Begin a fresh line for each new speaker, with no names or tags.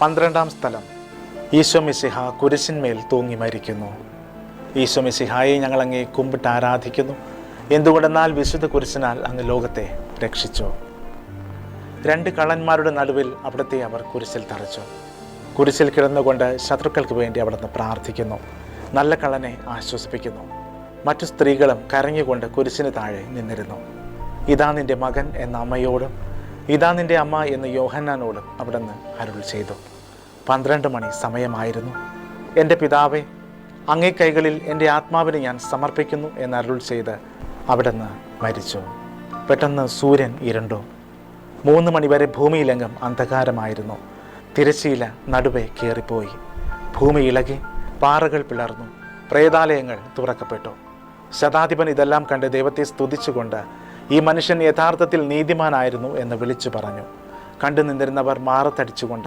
12-ാം സ്ഥലം. ഈശോ മിശിഹ കുരിശിന്മേൽ തൂങ്ങി മരിക്കുന്നു. ഈശോ മിശിഹായെ ഞങ്ങൾ അങ്ങേ കുമ്പിട്ട് ആരാധിക്കുന്നു. എന്തുകൊണ്ടെന്നാൽ വിശുദ്ധ കുരിശിനാൽ അങ്ങ് ലോകത്തെ രക്ഷിച്ചു. 2 കള്ളന്മാരുടെ നടുവിൽ അവിടുത്തെ അവർ കുരിശിൽ തറച്ചു. കുരിശിൽ കിടന്നുകൊണ്ട് ശത്രുക്കൾക്ക് വേണ്ടി അവിടുന്ന് പ്രാർത്ഥിക്കുന്നു. നല്ല കള്ളനെ ആശ്വസിപ്പിക്കുന്നു. മറ്റു സ്ത്രീകളും കരഞ്ഞുകൊണ്ട് കുരിശിന് താഴെ നിന്നിരുന്നു. ഇതാ നിന്റെ മകൻ എന്ന അമ്മയോടും ഇതാ നിന്റെ അമ്മ എന്ന് യോഹന്നാനോടും അവിടുന്ന് അരുൾ ചെയ്തു. 12 മണി സമയമായിരുന്നു. എൻ്റെ പിതാവേ, അങ്ങേ കൈകളിൽ എൻ്റെ ആത്മാവിനെ ഞാൻ സമർപ്പിക്കുന്നു എന്ന് അരുൾ ചെയ്ത് അവിടുന്ന് മരിച്ചു. പെട്ടെന്ന് സൂര്യൻ ഇരുണ്ടു. 3 മണിവരെ ഭൂമിയിലെങ്ങും അന്ധകാരമായിരുന്നു. തിരശ്ശീല നടുവെ കയറിപ്പോയി. ഭൂമി ഇളകി, പാറകൾ പിളർന്നു, പ്രേതാലയങ്ങൾ തുറക്കപ്പെട്ടു. ശതാധിപൻ ഇതെല്ലാം കണ്ട് ദൈവത്തെ സ്തുതിച്ചുകൊണ്ട് ഈ മനുഷ്യൻ യഥാർത്ഥത്തിൽ നീതിമാനായിരുന്നു എന്ന് വിളിച്ചു പറഞ്ഞു. കണ്ടു നിന്നിരുന്നവർ മാറത്തടിച്ചുകൊണ്ട്